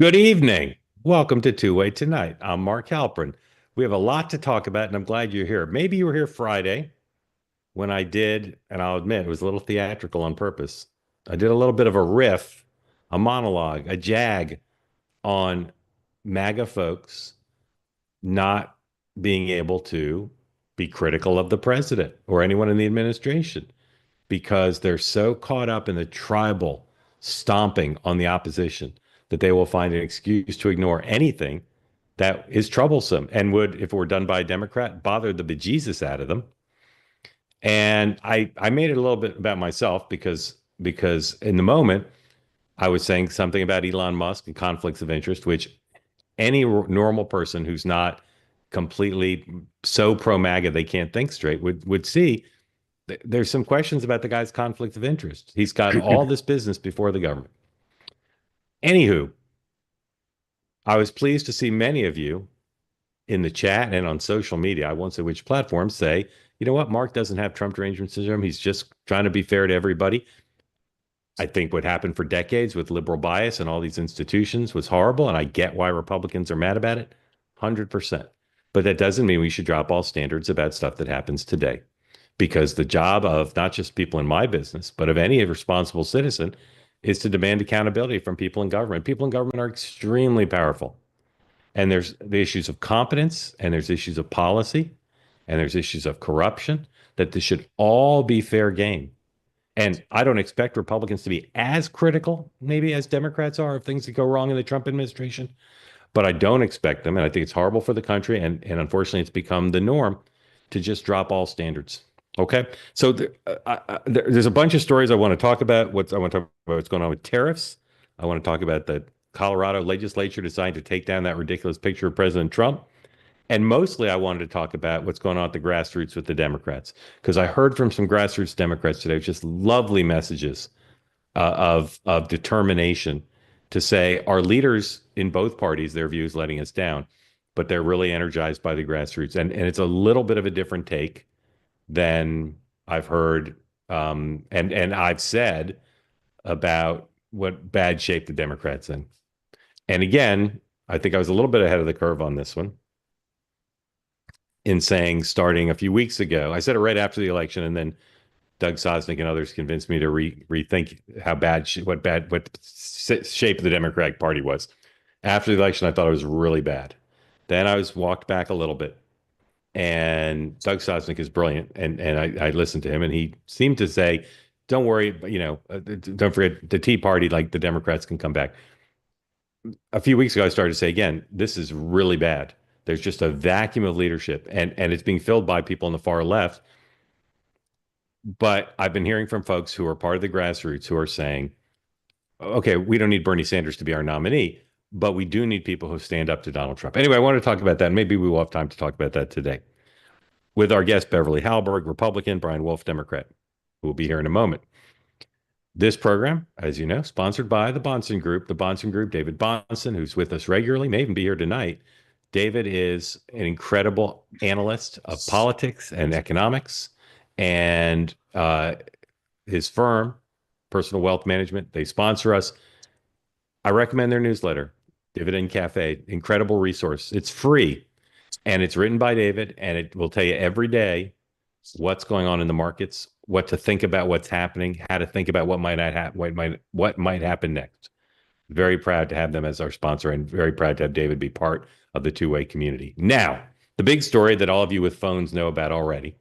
Good evening. Welcome to Two Way Tonight. I'm Mark Halperin. We have a lot to talk about, and I'm glad you're here. Maybe you were here Friday when I did, and I'll admit it was a little theatrical on purpose. I did a little bit of a riff, a monologue, a jag on MAGA folks not being able to be critical of the president or anyone in the administration because they're so caught up in the tribal stomping on the opposition that they will find an excuse to ignore anything that is troublesome and would, if it were done by a Democrat, bother the bejesus out of them. And I made it a little bit about myself because in the moment I was saying something about Elon Musk and conflicts of interest, which any normal person who's not completely so pro MAGA they can't think straight would see there's some questions about the guy's conflict of interest. He's got all this business before the government. Anywho, I was pleased to see many of you in the chat and on social media, I won't say which platforms, say, you know what, Mark doesn't have Trump derangement syndrome. He's just trying to be fair to everybody. I think what happened for decades with liberal bias and all these institutions was horrible, and I get why Republicans are mad about it, 100%. But that doesn't mean we should drop all standards about stuff that happens today. Because the job of not just people in my business, but of any responsible citizen is to demand accountability from people in government. People in government are extremely powerful. And there's the issues of competence, and there's issues of policy, and there's issues of corruption, that this should all be fair game. And I don't expect Republicans to be as critical, maybe as Democrats are, of things that go wrong in the Trump administration. But I don't expect them, and I think it's horrible for the country, and unfortunately, it's become the norm to just drop all standards. Okay, so there's a bunch of stories I want to talk about. I want to talk about what's going on with tariffs. I want to talk about the Colorado legislature deciding to take down that ridiculous picture of President Trump. And mostly, I wanted to talk about what's going on at the grassroots with the Democrats, because I heard from some grassroots Democrats today just lovely messages of determination to say our leaders in both parties, their views letting us down, but they're really energized by the grassroots, and it's a little bit of a different take than I've heard and I've said about what bad shape the Democrats in. And again, I think I was a little bit ahead of the curve on this one in saying starting a few weeks ago. I said it right after the election, and then Doug Sosnick and others convinced me to rethink how bad what shape the Democratic Party was. After the election, I thought it was really bad. Then I was walked back a little bit, and Doug Sosnick is brilliant, and I listened to him, and he seemed to say, "Don't worry, don't forget the Tea Party, like the Democrats can come back." A few weeks ago, I started to say again, this is really bad. There's just a vacuum of leadership, and it's being filled by people on the far left. But I've been hearing from folks who are part of the grassroots who are saying, "Okay, we don't need Bernie Sanders to be our nominee, but we do need people who stand up to Donald Trump." Anyway, I want to talk about that. Maybe we will have time to talk about that today with our guest, Beverly Halberg, Republican, Brian Wolf, Democrat, who will be here in a moment. This program, as you know, sponsored by the Bonson Group. The Bonson Group, David Bonson, who's with us regularly, may even be here tonight. David is an incredible analyst of politics and economics, and his firm, Personal Wealth Management, they sponsor us. I recommend their newsletter, Dividend Cafe, incredible resource. It's free, and it's written by David, and it will tell you every day what's going on in the markets, what to think about, what's happening, how to think about what might not happen, what might happen next. Very proud to have them as our sponsor, and very proud to have David be part of the two-way community. Now, the big story that all of you with phones know about already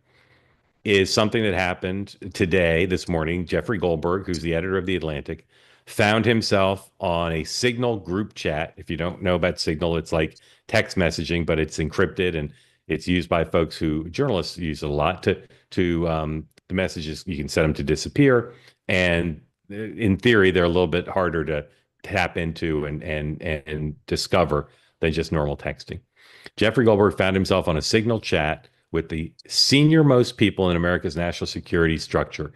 is something that happened today, this morning. Jeffrey Goldberg, who's the editor of The Atlantic, found himself on a Signal group chat. If you don't know about Signal, it's like text messaging, but it's encrypted, and it's used by folks who journalists use it a lot to the messages. You can set them to disappear, and in theory, they're a little bit harder to tap into and discover than just normal texting. Jeffrey Goldberg found himself on a Signal chat with the senior most people in America's national security structure.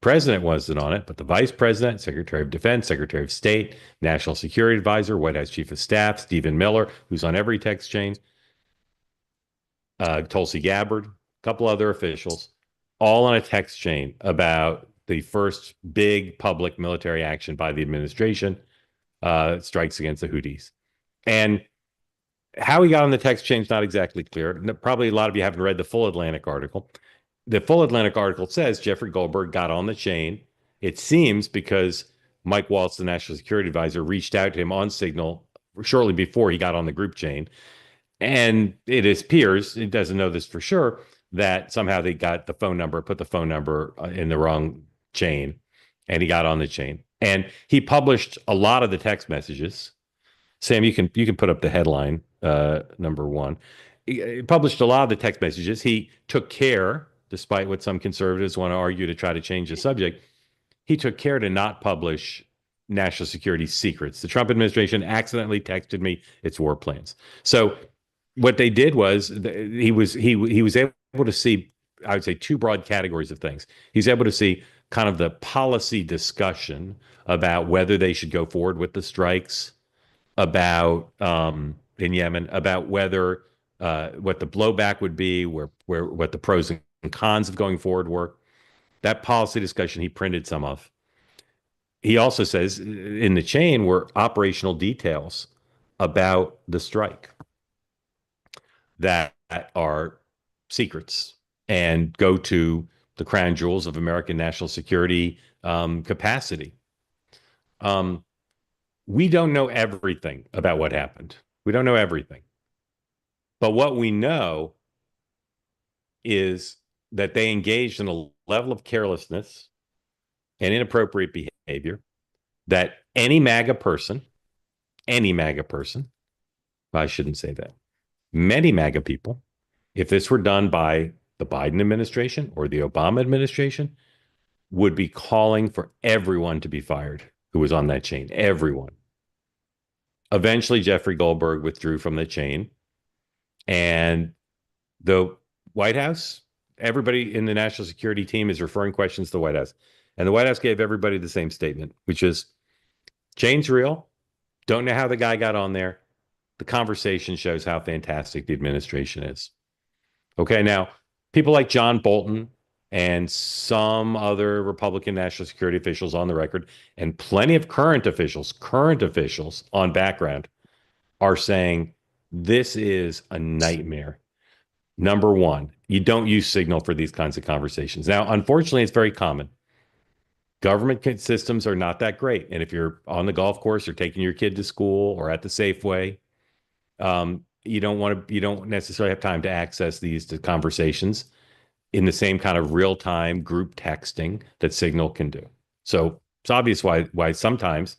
President wasn't on it, but the vice president, secretary of defense, secretary of state, national security advisor, White House chief of staff, Stephen Miller, who's on every text chain, Tulsi Gabbard, a couple other officials, all on a text chain about the first big public military action by the administration, strikes against the Houthis. And how he got on the text chain is not exactly clear. Probably a lot of you haven't read the full Atlantic article. The full Atlantic article says Jeffrey Goldberg got on the chain. It seems because Mike Waltz, the national security advisor, reached out to him on Signal shortly before he got on the group chain. And it appears, it doesn't know this for sure, that somehow they got the phone number, put the phone number in the wrong chain, and he got on the chain. And he published a lot of the text messages. Sam, you can put up the headline, number one. He published a lot of the text messages. He took care, despite what some conservatives want to argue to try to change the subject, he took care to not publish national security secrets. The Trump administration accidentally texted me its war plans. So what they did was he was able to see, I would say, two broad categories of things. He's able to see kind of the policy discussion about whether they should go forward with the strikes, about in Yemen, about whether what the blowback would be, where what the pros and cons of going forward were. That policy discussion he printed some of. He also says in the chain were operational details about the strike that are secrets and go to the crown jewels of American national security capacity. We don't know everything about what happened. We don't know everything. But what we know is that they engaged in a level of carelessness and inappropriate behavior that any MAGA person, I shouldn't say that, many MAGA people, if this were done by the Biden administration or the Obama administration, would be calling for everyone to be fired who was on that chain, everyone. Eventually, Jeffrey Goldberg withdrew from the chain, and the White House, everybody in the national security team is referring questions to the White House. And the White House gave everybody the same statement, which is chain's real. Don't know how the guy got on there. The conversation shows how fantastic the administration is. Okay, now, people like John Bolton and some other Republican national security officials on the record, and plenty of current officials on background are saying this is a nightmare. Number one, you don't use Signal for these kinds of conversations. Now, unfortunately, it's very common. Government systems are not that great. And if you're on the golf course or taking your kid to school or at the Safeway, you don't necessarily have time to access these conversations in the same kind of real-time group texting that Signal can do. So it's obvious why sometimes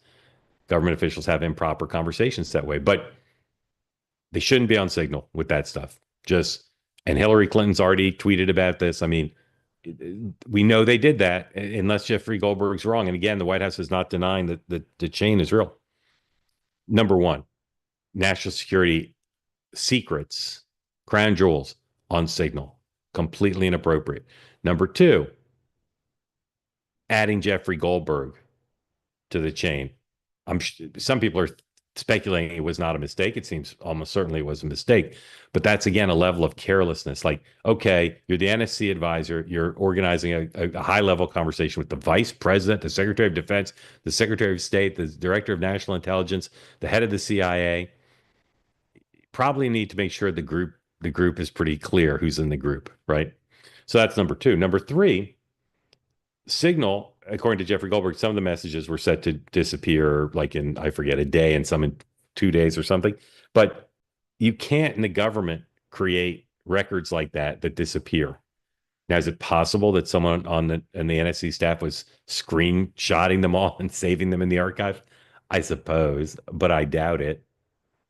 government officials have improper conversations that way, but they shouldn't be on Signal with that stuff. And Hillary Clinton's already tweeted about this. I mean, we know they did that unless Jeffrey Goldberg's wrong. And again, the White House is not denying that the chain is real. Number one, national security secrets, crown jewels on Signal, completely inappropriate. Number two, adding Jeffrey Goldberg to the chain. Some people are speculating it was not a mistake. It seems almost certainly it was a mistake. But that's, again, a level of carelessness. Like, okay, you're the NSC advisor. You're organizing a high-level conversation with the vice president, the secretary of defense, the secretary of state, the director of national intelligence, the head of the CIA. Probably need to make sure the group is pretty clear who's in the group, right? So that's number two. Number three, Signal, according to Jeffrey Goldberg, some of the messages were set to disappear like in, I forget, a day and some in 2 days or something. But you can't in the government create records like that disappear. Now, is it possible that someone on the NSC staff was screenshotting them all and saving them in the archive? I suppose, but I doubt it.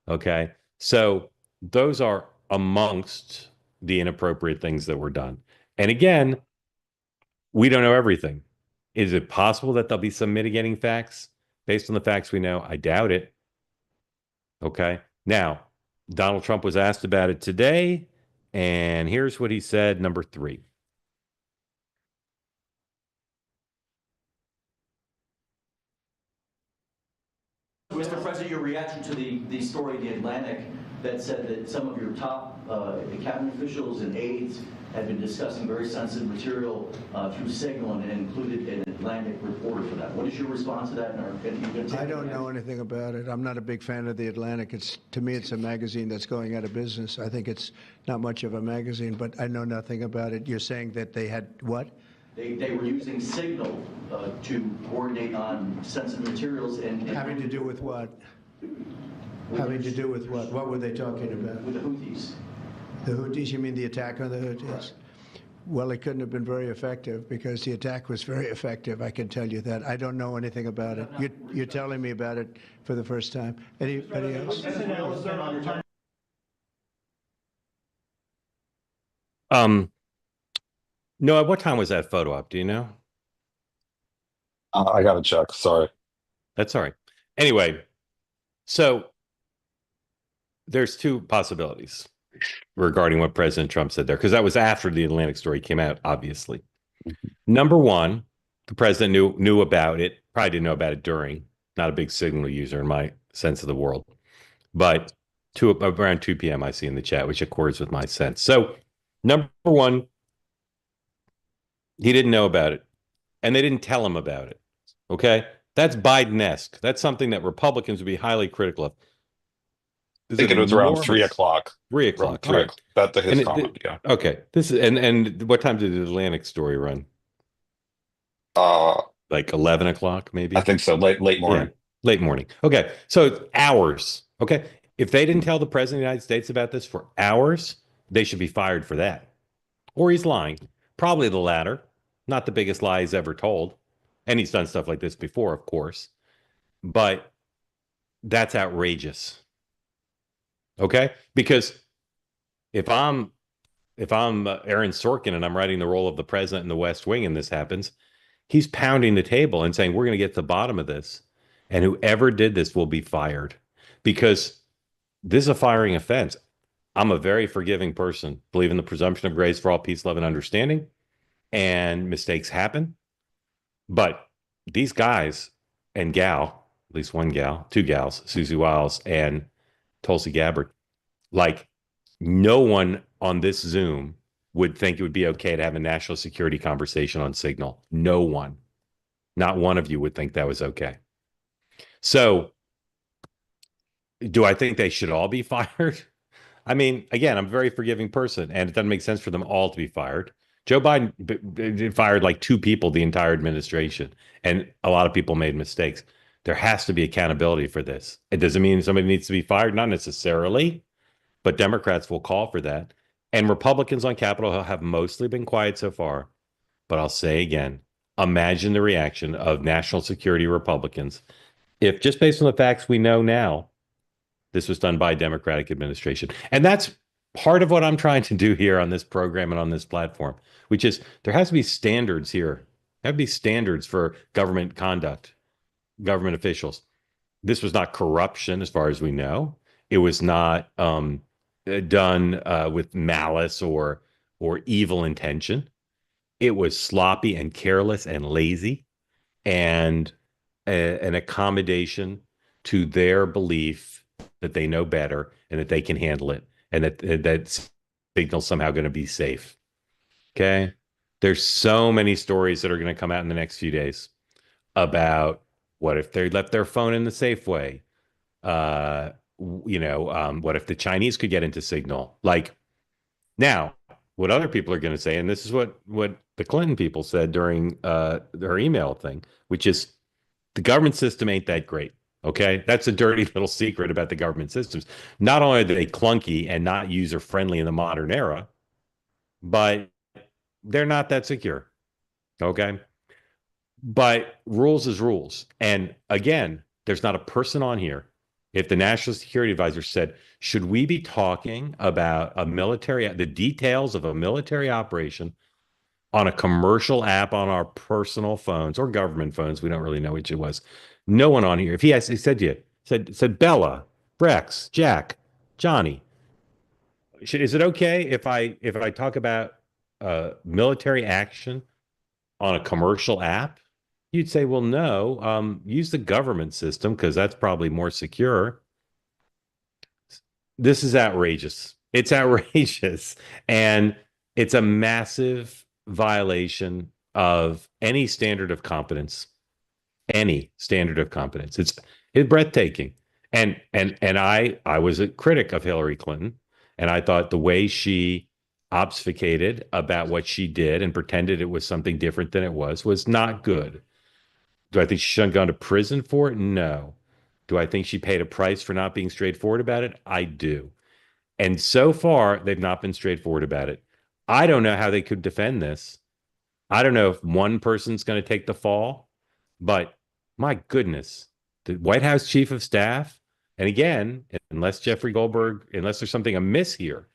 Okay. So those are amongst the inappropriate things that were done. And again, we don't know everything. Is it possible that there'll be some mitigating facts based on the facts we know? I doubt it. Okay. Now, Donald Trump was asked about it today, and here's what he said, number three. Mr. President, your reaction to the story in The Atlantic that said that some of your top cabinet officials and aides had been discussing very sensitive material through Signal and included an Atlantic reporter for that. What is your response to that? I don't know anything about it. I'm not a big fan of the Atlantic. To me, it's a magazine that's going out of business. I think it's not much of a magazine, but I know nothing about it. You're saying that they had what? They were using Signal to coordinate on sensitive materials and having to do with what? Having to do with what? What were they talking about? With the Houthis. The Houthis? You mean the attack on the Houthis? Right. Well, it couldn't have been very effective because the attack was very effective. I can tell you that. I don't know anything about it. You're telling me about it for the first time. Anybody else? No, what time was that photo op? Do you know? I gotta check. Sorry. That's all right. Anyway, so there's two possibilities regarding what President Trump said there, because that was after the Atlantic story came out, obviously. Number one, the president knew about it, probably didn't know about it during, not a big Signal user in my sense of the world, but around 2 p.m. I see in the chat, which accords with my sense. So number one, he didn't know about it, and they didn't tell him about it. Okay? That's Biden-esque. That's something that Republicans would be highly critical of. I think it was around 3 o'clock. 3 o'clock. 3 o'clock. That's his comment, yeah. Okay. This is and what time did the Atlantic story run? Like 11 o'clock, maybe? I think so. Late morning. Yeah, late morning. Okay. So it's hours. Okay. If they didn't tell the president of the United States about this for hours, they should be fired for that. Or he's lying. Probably the latter. Not the biggest lie he's ever told. And he's done stuff like this before, of course. But that's outrageous. Okay? Because if I'm Aaron Sorkin and I'm writing the role of the president in the West Wing and this happens, he's pounding the table and saying, we're going to get to the bottom of this. And whoever did this will be fired. Because this is a firing offense. I'm a very forgiving person, believe in the presumption of grace for all peace, love, and understanding. And mistakes happen. But these guys and gal, at least one gal, two gals, Susie Wiles and Tulsi Gabbard, like no one on this Zoom would think it would be okay to have a national security conversation on Signal. No one. Not one of you would think that was okay. So do I think they should all be fired? I mean, again, I'm a very forgiving person, and it doesn't make sense for them all to be fired. Joe Biden fired like 2 people the entire administration, and a lot of people made mistakes. There has to be accountability for this. It doesn't mean somebody needs to be fired, not necessarily, but Democrats will call for that. And Republicans on Capitol Hill have mostly been quiet so far. But I'll say again, imagine the reaction of national security Republicans if, just based on the facts we know now, this was done by a Democratic administration. And that's part of what I'm trying to do here on this program and on this platform, which is there has to be standards here. There have to be standards for government conduct, government officials. This was not corruption as far as we know. It was not done with malice or evil intention. It was sloppy and careless and lazy and an accommodation to their belief that they know better and that they can handle it and that Signal's somehow going to be safe. Okay? There's so many stories that are going to come out in the next few days about what if they left their phone in the Safeway? What if the Chinese could get into Signal? Like, now, what other people are going to say, and this is what the Clinton people said during her email thing, which is the government system ain't that great. Okay, that's a dirty little secret about the government systems. Not only are they clunky and not user friendly in the modern era, but they're not that secure. Okay, but rules is rules. And again, there's not a person on here. If the national security advisor said, should we be talking about the details of a military operation on a commercial app on our personal phones or government phones? We don't really know which it was. No one on here. If he said to you, said Bella, Rex, Jack, Johnny, is it okay if I talk about military action on a commercial app? You'd say, well, no, use the government system because that's probably more secure. This is outrageous. It's outrageous. And it's a massive violation of any standard of competence, any standard of competence. It's breathtaking. And I was a critic of Hillary Clinton, and I thought the way she obfuscated about what she did and pretended it was something different than it was not good. Do I think she should have gone to prison for it? No. Do I think she paid a price for not being straightforward about it? I do. And so far, they've not been straightforward about it. I don't know how they could defend this. I don't know if one person's going to take the fall, but my goodness, the White House chief of staff, and again, unless Jeffrey Goldberg, unless there's something amiss here,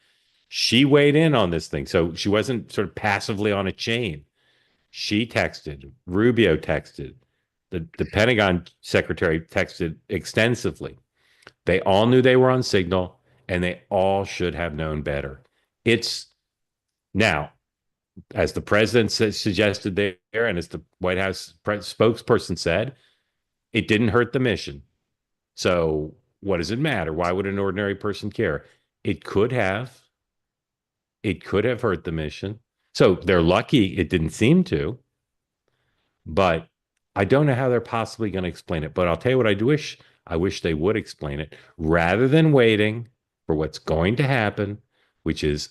she weighed in on this thing. So she wasn't sort of passively on a chain. She texted, Rubio texted, the Pentagon secretary texted extensively. They all knew they were on signal, and they all should have known better. It's now, as the president suggested there, and as the White House spokesperson said, it didn't hurt the mission. So what does it matter? Why would an ordinary person care? It could have. It could have hurt the mission. So they're lucky it didn't seem to, but I don't know how they're possibly going to explain it. But I'll tell you what I do wish. I wish they would explain it rather than waiting for what's going to happen, which is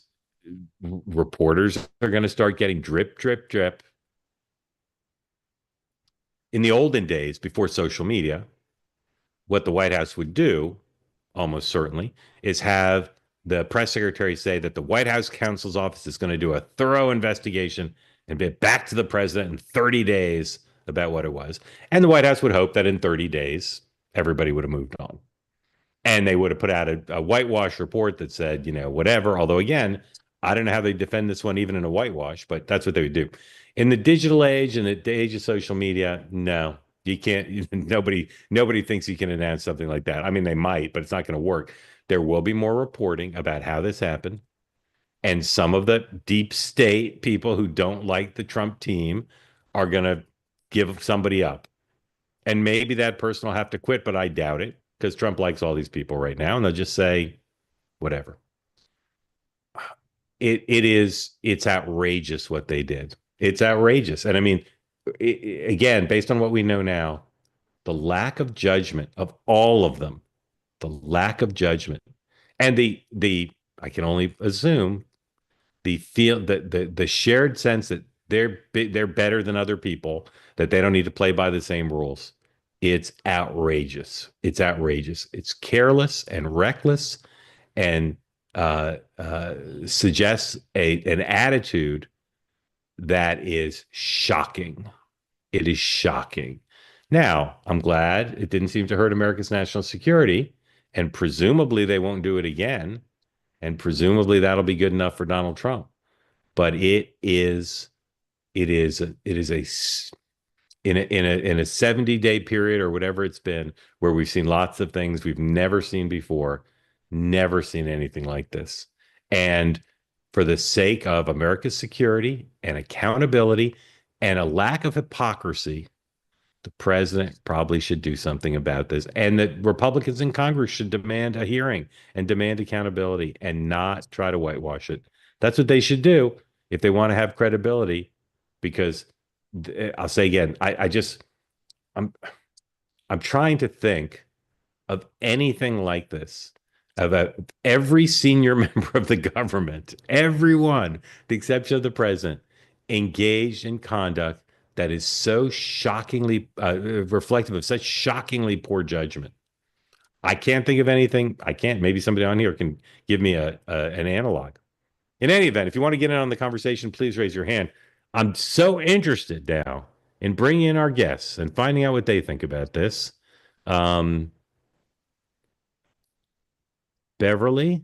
reporters are going to start getting drip, drip, drip. In the olden days, before social media, what the White House would do, almost certainly, is have the press secretary say that the White House counsel's office is going to do a thorough investigation and get back to the president in 30 days about what it was. And the White House would hope that in 30 days, everybody would have moved on. And they would have put out a whitewash report that said, whatever. Although, again, I don't know how they defend this one even in a whitewash, but that's what they would do. In the digital age and the age of social media, no, you can't. Nobody thinks you can announce something like that. I mean, they might, but it's not going to work. There will be more reporting about how this happened. And some of the deep state people who don't like the Trump team are going to give somebody up. And maybe that person will have to quit, but I doubt it because Trump likes all these people right now. And they'll just say, whatever. It's outrageous what they did. It's outrageous. And I mean, again, based on what we know now, the lack of judgment of all of them, the lack of judgment and the I can only assume the shared sense that they're better than other people, that they don't need to play by the same rules. It's outrageous. It's outrageous. It's careless and reckless and suggests an attitude that is shocking. It is shocking. Now, I'm glad it didn't seem to hurt America's national security, and presumably they won't do it again, and presumably that'll be good enough for Donald Trump. But it is a in a 70-day period or whatever it's been, where we've seen lots of things we've never seen before, never seen anything like this. And for the sake of America's security and accountability and a lack of hypocrisy, the president probably should do something about this. And the Republicans in Congress should demand a hearing and demand accountability and not try to whitewash it. That's what they should do if they want to have credibility, because I'll say again, I'm trying to think of anything like this, of every senior member of the government, everyone, the exception of the president, engaged in conduct that is so shockingly reflective of such shockingly poor judgment. I can't think of anything. I can't. Maybe somebody on here can give me an analog. In any event, if you want to get in on the conversation, please raise your hand. I'm so interested now in bringing in our guests and finding out what they think about this. Beverly,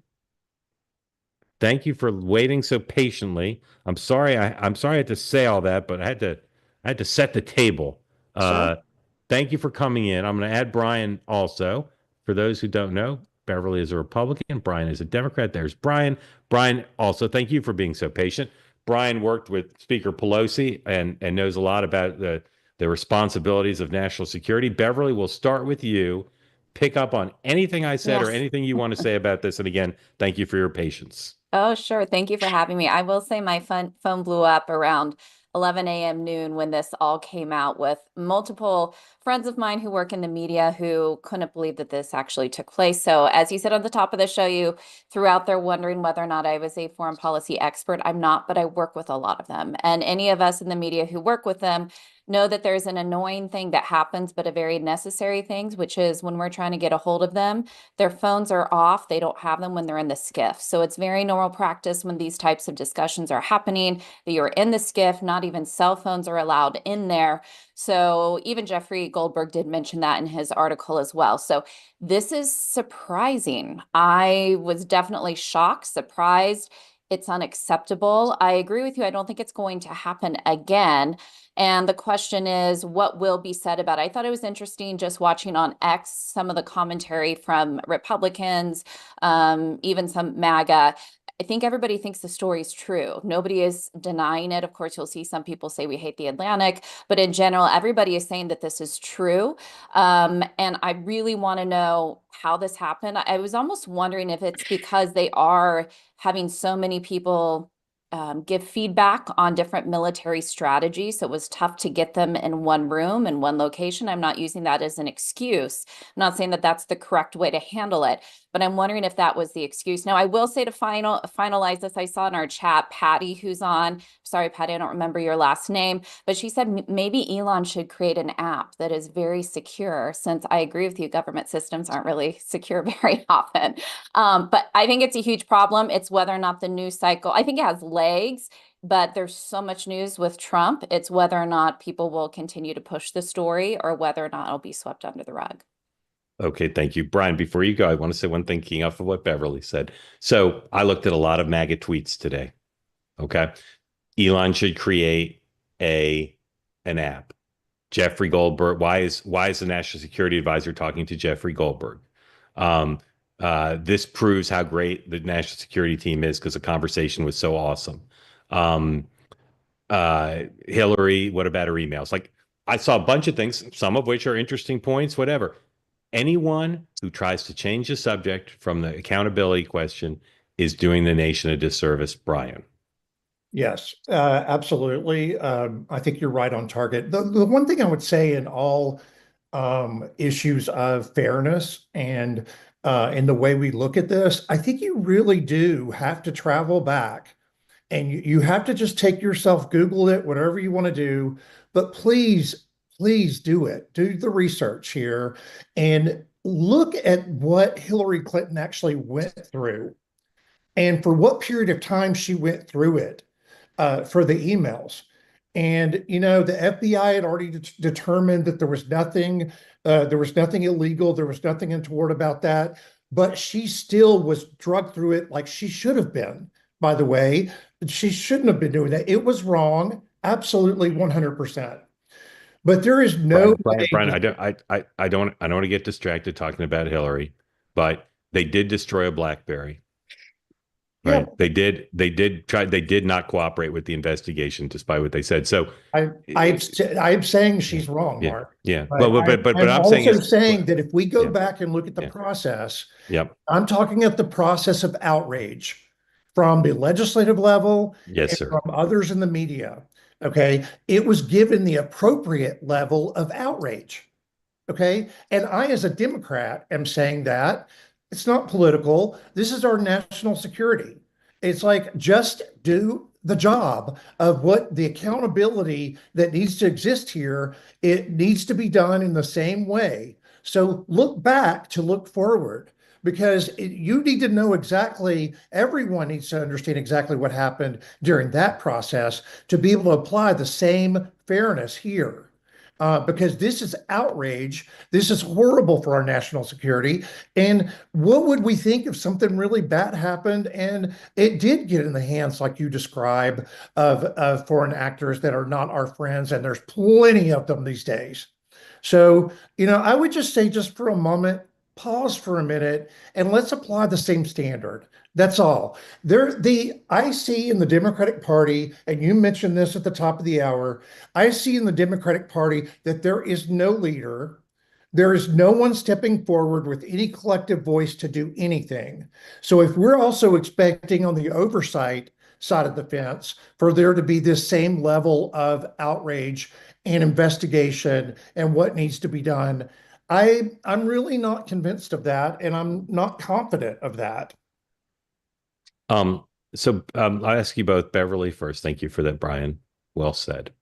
thank you for waiting so patiently. I'm sorry. I'm sorry I had to say all that, but I had to set the table. Sure. Thank you for coming in. I'm going to add Brian also. For those who don't know, Beverly is a Republican. Brian is a Democrat. There's Brian. Brian, also, thank you for being so patient. Brian worked with Speaker Pelosi and knows a lot about the responsibilities of national security. Beverly, we'll start with you. pick up on anything I said or Yes. anything you want to say about this. And again, thank you for your patience. Oh, sure. Thank you for having me. I will say my phone blew up around 11 a.m. noon when this all came out, with multiple friends of mine who work in the media who couldn't believe that this actually took place. So as you said on the top of the show, you threw out there wondering whether or not I was a foreign policy expert. I'm not, but I work with a lot of them. And any of us in the media who work with them know that there's an annoying thing that happens, but a very necessary thing, which is when we're trying to get a hold of them, their phones are off. They don't have them when they're in the skiff. So it's very normal practice when these types of discussions are happening that you're in the skiff. Not even cell phones are allowed in there. So even Jeffrey Goldberg did mention that in his article as well. So this is surprising. I was definitely shocked, surprised. It's unacceptable. I agree with you. I don't think it's going to happen again. And the question is, what will be said about it? I thought it was interesting just watching on X some of the commentary from Republicans, even some MAGA. I think everybody thinks the story is true. Nobody is denying it. Of course, you'll see some people say we hate the Atlantic, but in general, everybody is saying that this is true. And I really want to know how this happened. I was almost wondering if it's because they are having so many people give feedback on different military strategies. So it was tough to get them in one room, in one location. I'm not using that as an excuse. I'm not saying that that's the correct way to handle it, but I'm wondering if that was the excuse. Now, I will say to finalize this, I saw in our chat, Patty, who's on, sorry, Patty, I don't remember your last name, but she said maybe Elon should create an app that is very secure, since I agree with you, government systems aren't really secure very often. But I think it's a huge problem. It's whether or not the news cycle, I think it has legs, but there's so much news with Trump. It's whether or not people will continue to push the story or whether or not it'll be swept under the rug. Okay, thank you. Brian, before you go, I want to say one thing keying off of what Beverly said. So I looked at a lot of MAGA tweets today. Okay. Elon should create an app. Jeffrey Goldberg, why is the National Security Advisor talking to Jeffrey Goldberg? This proves how great the national security team is because the conversation was so awesome. Um, Hillary, what about her emails? Like, I saw a bunch of things, some of which are interesting points, whatever. Anyone who tries to change the subject from the accountability question is doing the nation a disservice, Brian. Yes, absolutely. I think you're right on target. The one thing I would say in all issues of fairness and in the way we look at this, I think you really do have to travel back and you have to just take yourself, Google it, whatever you want to do, but please do it. Do the research here and look at what Hillary Clinton actually went through and for what period of time she went through it for the emails. And the FBI had already determined that there was nothing illegal, there was nothing untoward about that, but she still was drugged through it like she should have been. By the way, she shouldn't have been doing that. It was wrong, absolutely 100%. But there is no way. Brian, I don't want to get distracted talking about Hillary, but they did destroy a BlackBerry. Right. Yeah. They did not cooperate with the investigation, despite what they said. So I'm saying she's wrong, yeah, Mark. yeah. But I'm also saying saying that if we go yeah, back and look at the yeah, process, yep. I'm talking at the process of outrage from the legislative level Yes, and sir. from others in the media. Okay. It was given the appropriate level of outrage. Okay. And I, as a Democrat, am saying that it's not political. This is our national security. It's like just do the job of what the accountability that needs to exist here. It needs to be done in the same way. So look back to look forward because you need to know exactly, everyone needs to understand exactly what happened during that process to be able to apply the same fairness here. Because this is outrage. This is horrible for our national security. And what would we think if something really bad happened and it did get in the hands, like you describe, of foreign actors that are not our friends? And there's plenty of them these days. So, I would just say, just for a moment, pause for a minute and let's apply the same standard. That's all. I see in the Democratic Party, and you mentioned this at the top of the hour, I see in the Democratic Party that there is no leader, There is no one stepping forward with any collective voice to do anything. So if we're also expecting on the oversight side of the fence for there to be this same level of outrage and investigation and what needs to be done, I'm really not convinced of that, and I'm not confident of that. I'll ask you both, Beverly first. Thank you for that, Brian. Well said.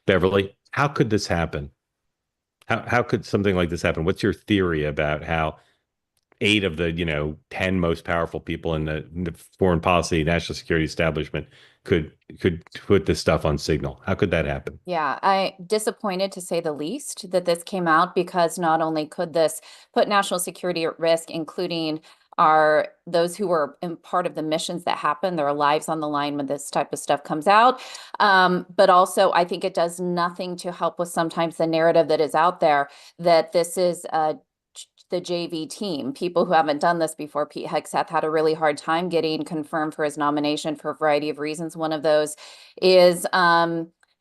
Beverly, how could this happen? How could something like this happen? What's your theory about how eight of the 10 most powerful people in the foreign policy, national security establishment could put this stuff on Signal? How could that happen? Yeah, I disappointed to say the least that this came out, because not only could this put national security at risk, including those who were in part of the missions that happened, their lives on the line when this type of stuff comes out. But also, I think it does nothing to help with sometimes the narrative that is out there that this is the JV team, people who haven't done this before. Pete Hegseth had a really hard time getting confirmed for his nomination for a variety of reasons. One of those is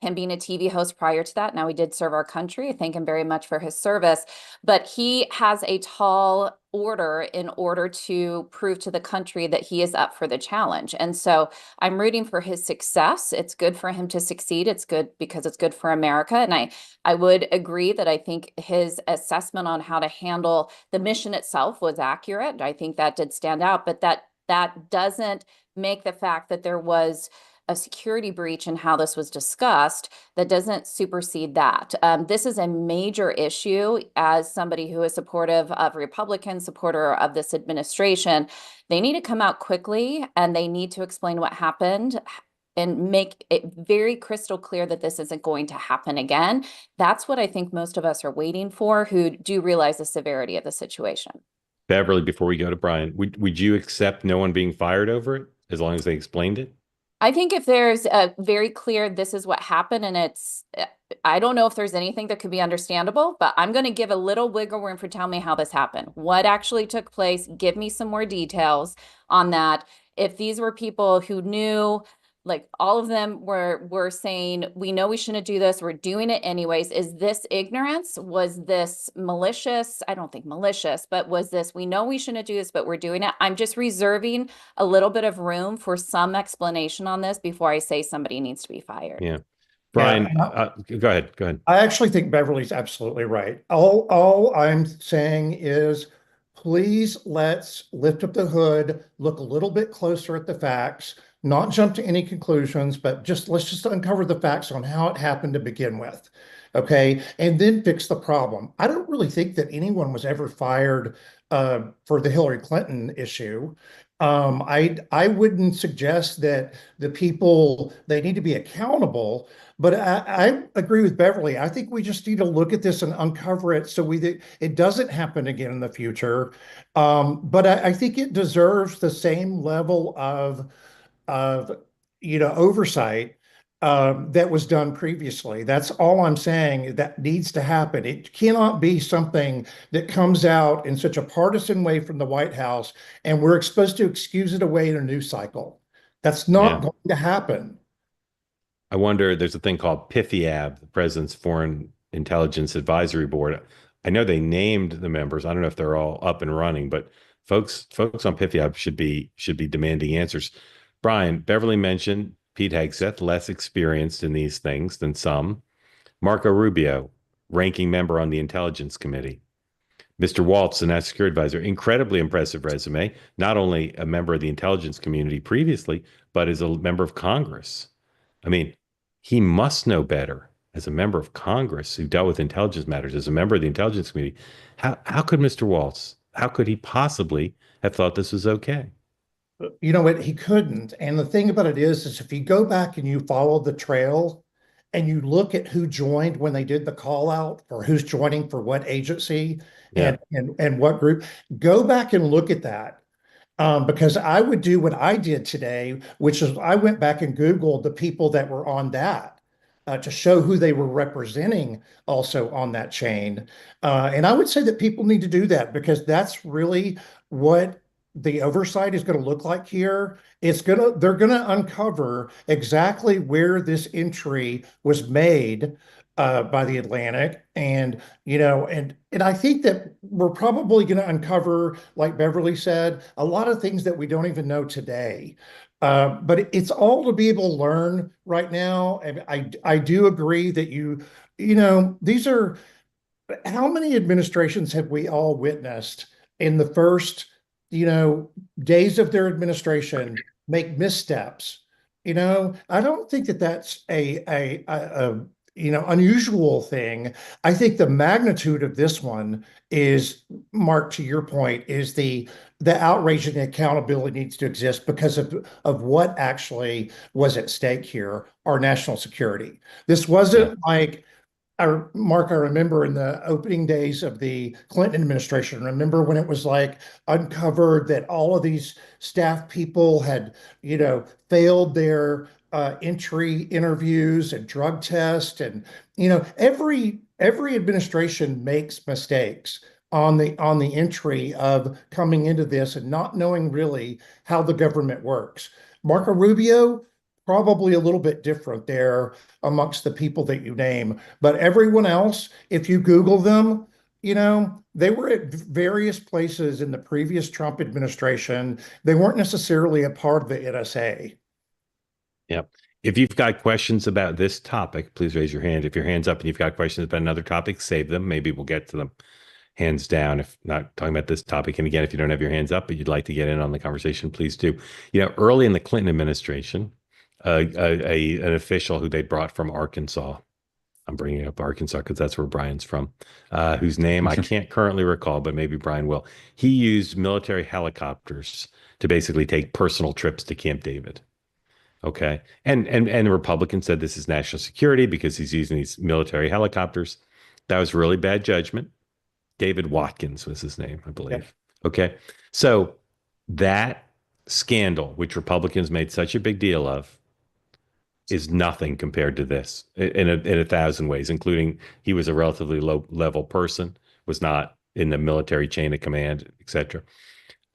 him being a TV host prior to that. Now, he did serve our country. I thank him very much for his service, but he has a tall order in order to prove to the country that he is up for the challenge. And so I'm rooting for his success. It's good for him to succeed. It's good because it's good for America. And I would agree that I think his assessment on how to handle the mission itself was accurate. I think that did stand out, but that doesn't make the fact that there was a security breach and how this was discussed, that doesn't supersede that. This is a major issue. As somebody who is supportive of Republicans, supporter of this administration, they need to come out quickly and they need to explain what happened and make it very crystal clear that this isn't going to happen again. That's what I think most of us are waiting for, who do realize the severity of the situation. Beverly, before we go to Brian, would you accept no one being fired over it as long as they explained it? I think if there's a very clear, this is what happened, and I don't know if there's anything that could be understandable, but I'm going to give a little wiggle room for tell me how this happened. What actually took place? Give me some more details on that. If these were people who knew, like all of them were saying, we know we shouldn't do this, we're doing it anyways. Is this ignorance? Was this malicious? I don't think malicious, but was this, we know we shouldn't do this, but we're doing it? I'm just reserving a little bit of room for some explanation on this before I say somebody needs to be fired. Yeah. Brian, go ahead. I actually think Beverly's absolutely right. All I'm saying is, please let's lift up the hood, look a little bit closer at the facts, not jump to any conclusions, but let's just uncover the facts on how it happened to begin with. Okay. And then fix the problem. I don't really think that anyone was ever fired for the Hillary Clinton issue. I wouldn't suggest that the people, they need to be accountable, but I agree with Beverly. I think we just need to look at this and uncover it so it doesn't happen again in the future. But I think it deserves the same level of oversight that was done previously. That's all I'm saying. That needs to happen. It cannot be something that comes out in such a partisan way from the White House, and we're supposed to excuse it away in a news cycle. That's not going to happen. I wonder, there's a thing called PIFIAB, the President's Foreign Intelligence Advisory Board. I know they named the members. I don't know if they're all up and running, but folks on PIFIAB should be demanding answers. Brian, Beverly mentioned Pete Hegseth, less experienced in these things than some. Marco Rubio, ranking member on the Intelligence Committee. Mr. Waltz, the National Security Advisor, incredibly impressive resume, not only a member of the intelligence community previously, but as a member of Congress. I mean, he must know better as a member of Congress who dealt with intelligence matters, as a member of the intelligence community. How could Mr. Waltz, how could he possibly have thought this was okay? You know what? He couldn't. And the thing about it is if you go back and you follow the trail and you look at who joined when they did the call out, or who's joining for what agency and what group, go back and look at that. Because I would do what I did today, which is I went back and Googled the people that were on that to show who they were representing also on that chain. And I would say that people need to do that, because that's really what the oversight is going to look like here. They're going to uncover exactly where this entry was made by the Atlantic. And, and I think that we're probably going to uncover, like Beverly said, a lot of things that we don't even know today. But it's all to be able to learn right now. And I do agree that these are, how many administrations have we all witnessed in the first, days of their administration make missteps? I don't think that that's a unusual thing. I think the magnitude of this one is, Mark, to your point, is the outrage and the accountability needs to exist because of what actually was at stake here, our national security. This wasn't like Mark, I remember in the opening days of the Clinton administration, remember when it was like uncovered that all of these staff people had, failed their entry interviews and drug tests. And, every administration makes mistakes on the entry of coming into this and not knowing really how the government works. Marco Rubio, probably a little bit different there amongst the people that you name. But everyone else, if you Google them, they were at various places in the previous Trump administration. They weren't necessarily a part of the NSA. Yep. If you've got questions about this topic, please raise your hand. If your hand's up and you've got questions about another topic, save them. Maybe we'll get to them. Hands down, if not talking about this topic. And again, if you don't have your hands up, but you'd like to get in on the conversation, please do. Early in the Clinton administration, an official who they brought from Arkansas, I'm bringing up Arkansas because that's where Brian's from, whose name I can't currently recall, but maybe Brian will. He used military helicopters to basically take personal trips to Camp David. Okay. And the Republicans said this is national security because he's using these military helicopters. That was really bad judgment. David Watkins was his name, I believe. Yep. Okay. So that scandal, which Republicans made such a big deal of, is nothing compared to this in a thousand ways, including he was a relatively low level person, was not in the military chain of command, etc.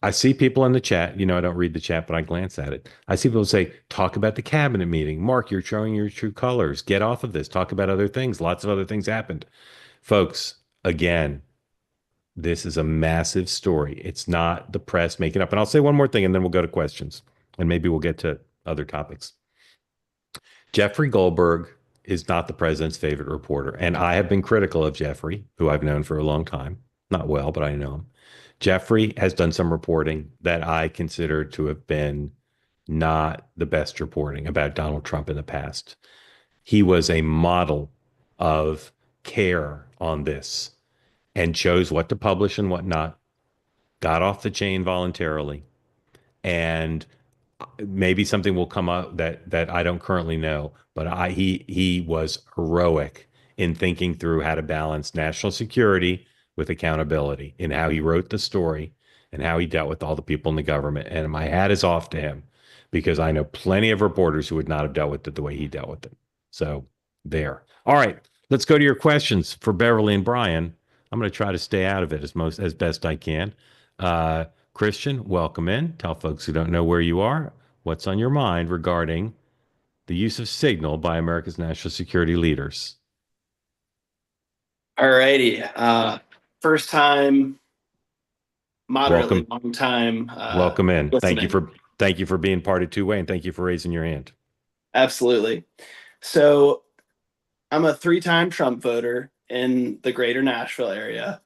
I see people in the chat, I don't read the chat, but I glance at it. I see people say, talk about the cabinet meeting. Mark, you're showing your true colors. Get off of this. Talk about other things. Lots of other things happened. Folks, again, this is a massive story. It's not the press making up. And I'll say one more thing, and then we'll go to questions, and maybe we'll get to other topics. Jeffrey Goldberg is not the president's favorite reporter. And I have been critical of Jeffrey, who I've known for a long time. Not well, but I know him. Jeffrey has done some reporting that I consider to have been not the best reporting about Donald Trump in the past. He was a model of care on this and chose what to publish and what not, got off the chain voluntarily. And maybe something will come up that I don't currently know, but he was heroic in thinking through how to balance national security with accountability in how he wrote the story and how he dealt with all the people in the government. And my hat is off to him because I know plenty of reporters who would not have dealt with it the way he dealt with it. So there. All right, let's go to your questions for Beverly and Brian. I'm going to try to stay out of it as best I can. Christian, welcome in. Tell folks who don't know where you are what's on your mind regarding the use of signal by America's national security leaders. All righty. First time, moderately long time. Welcome in. Listening. Thank you for being part of Two Way, and thank you for raising your hand. Absolutely. So I'm a 3-time Trump voter in the greater Nashville area.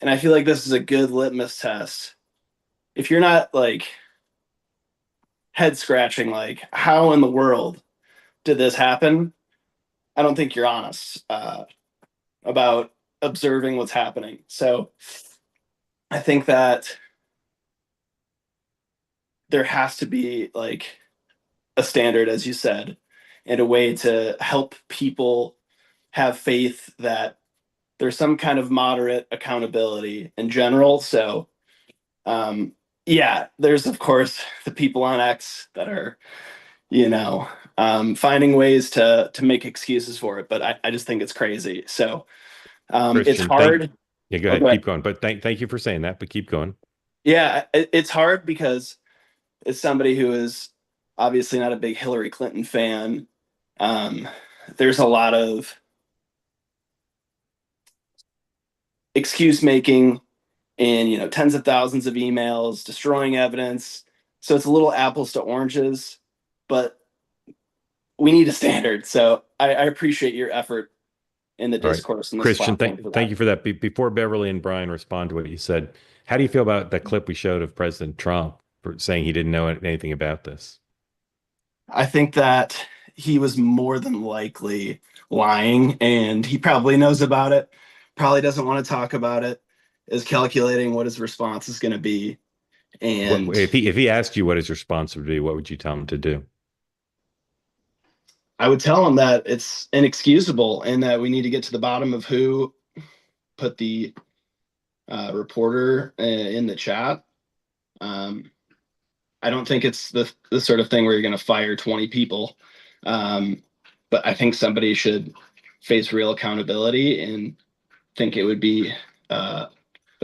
And I feel like this is a good litmus test. If you're not like head scratching, like how in the world did this happen? I don't think you're honest about observing what's happening. So I think that there has to be like a standard, as you said, and a way to help people have faith that there's some kind of moderate accountability in general. So yeah, there's of course the people on X that are, finding ways to make excuses for it, but I just think it's crazy. So it's hard. Yeah, go ahead. Keep going. But thank you for saying that, but keep going. Yeah, it's hard because as somebody who is obviously not a big Hillary Clinton fan, there's a lot of excuse making and, you know, tens of thousands of emails, destroying evidence. So it's a little apples to oranges, but we need a standard. So I appreciate your effort in the All right, discourse in this Christian, platform for thank that. you for that. Before Beverly and Brian respond to what you said, how do you feel about that clip we showed of President Trump for saying he didn't know anything about this? I think that he was more than likely lying, and he probably knows about it, probably doesn't want to talk about it, is calculating what his response is going to be. What And if he asked you what his response would be? What would you tell him to do? I would tell him that it's inexcusable and that we need to get to the bottom of who put the reporter in the chat. I don't think it's the sort of thing where you're going to fire 20 people. But I think somebody should face real accountability, and think it would be a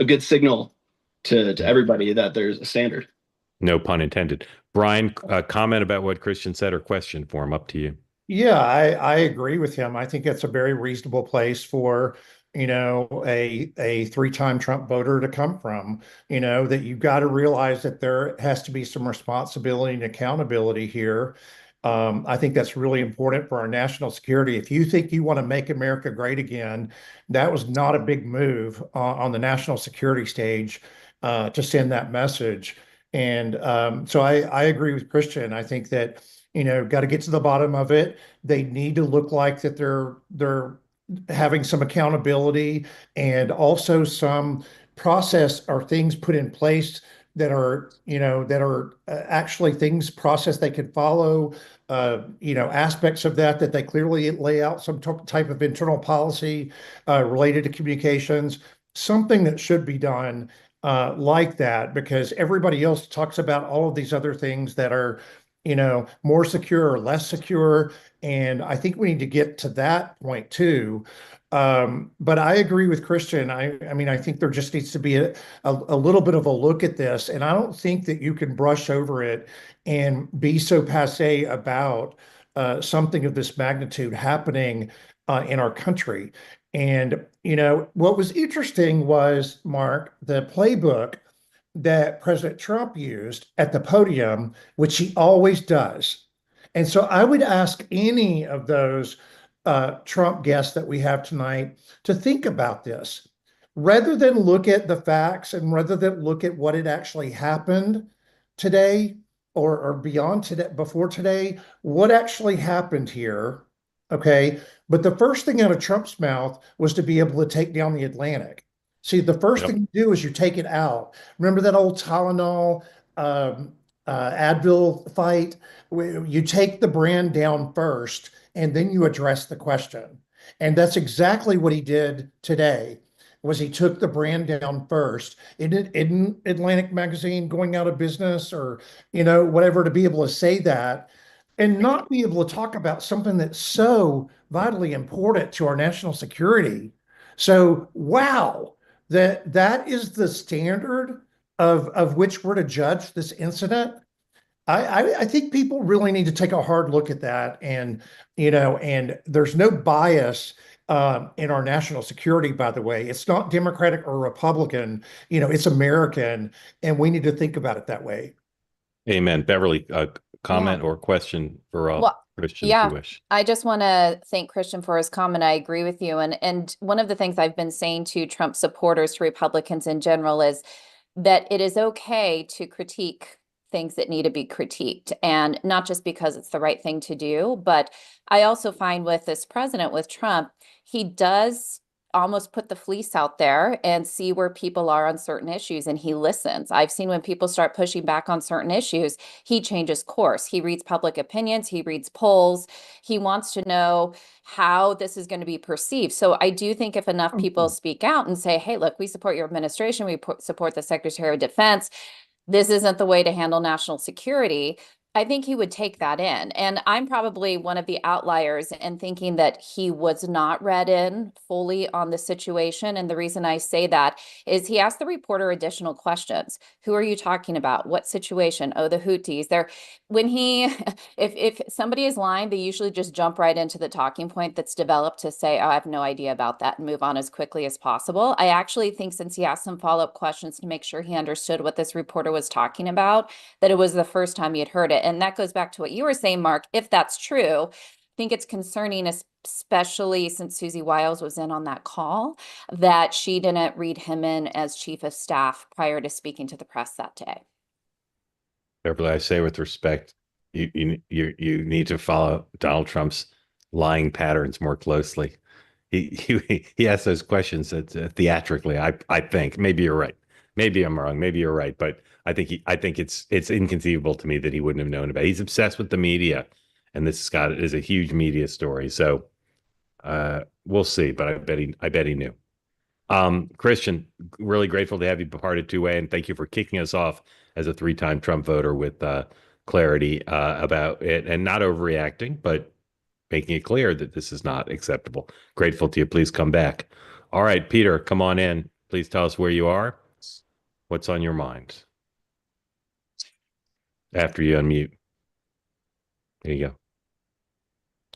good signal to everybody that there's a standard. No pun intended. Brian, comment about what Christian said or question for him. Up to you. Yeah, I agree with him. I think it's a very reasonable place for, a three-time Trump voter to come from. That you've got to realize that there has to be some responsibility and accountability here. I think that's really important for our national security. If you think you want to make America great again, that was not a big move on the national security stage to send that message. And so I agree with Christian. I think that got to get to the bottom of it. They need to look like that they're having some accountability and also some process or things put in place that are actually things process they can follow. Aspects of that they clearly lay out some type of internal policy related to communications, something that should be done like that, because everybody else talks about all of these other things that are more secure or less secure. And I think we need to get to that point too. But I agree with Christian. I mean, I think there just needs to be a little bit of a look at this. And I don't think that you can brush over it and be so passé about something of this magnitude happening in our country. And, what was interesting was, Mark, the playbook that President Trump used at the podium, which he always does. And so I would ask any of those Trump guests that we have tonight to think about this. Rather than look at the facts and rather than look at what had actually happened today or beyond today, before today, what actually happened here. Okay. But the first thing out of Trump's mouth was to be able to take down the Atlantic. See, the first thing you do is you take it out. Remember that old Tylenol, Advil fight? You take the brand down first, and then you address the question. And that's exactly what he did today. Was he took the brand down first? In Atlantic Magazine going out of business, or whatever, to be able to say that and not be able to talk about something that's so vitally important to our national security. So, wow, that is the standard of which we're to judge this incident. I think people really need to take a hard look at that, and and there's no bias in our national security. By the way, it's not Democratic or Republican. It's American, and we need to think about it that way. Amen. Beverly, comment Yeah. or question for Well, Christian, if yeah, you wish. I just want to thank Christian for his comment. I agree with you. And one of the things I've been saying to Trump supporters, to Republicans in general, is that it is okay to critique things that need to be critiqued, and not just because it's the right thing to do. But I also find with this president, with Trump, he does almost put the fleece out there and see where people are on certain issues, and he listens. I've seen when people start pushing back on certain issues, he changes course. He reads public opinions, he reads polls, he wants to know how this is going to be perceived. So I do think if enough people speak out and say, hey, look, we support your administration, we support the Secretary of Defense, this isn't the way to handle national security, I think he would take that in. And I'm probably one of the outliers in thinking that he was not read in fully on the situation. And the reason I say that is he asked the reporter additional questions. Who are you talking about? What situation? Oh, the Houthis. They're when he if somebody is lying, they usually just jump right into the talking point that's developed to say, oh, I have no idea about that and move on as quickly as possible. I actually think since he asked some follow-up questions to make sure he understood what this reporter was talking about, that it was the first time he had heard it. And that goes back to what you were saying, Mark. If that's true, I think it's concerning, especially since Susie Wiles was in on that call, that she didn't read him in as chief of staff prior to speaking to the press that day. Beverly, I say with respect, you need to follow Donald Trump's lying patterns more closely. He asks those questions that, theatrically. I think maybe you're right. Maybe I'm wrong. Maybe you're right. But I think it's inconceivable to me that he wouldn't have known about it. He's obsessed with the media, and this is a huge media story. So we'll see. But I bet he knew. Christian, really grateful to have you part of two-way, and thank you for kicking us off as a three-time Trump voter with clarity about it and not overreacting, but making it clear that this is not acceptable. Grateful to you. Please come back. All right, Peter, come on in. Please tell us where you are. What's on your mind? After you unmute. There you go.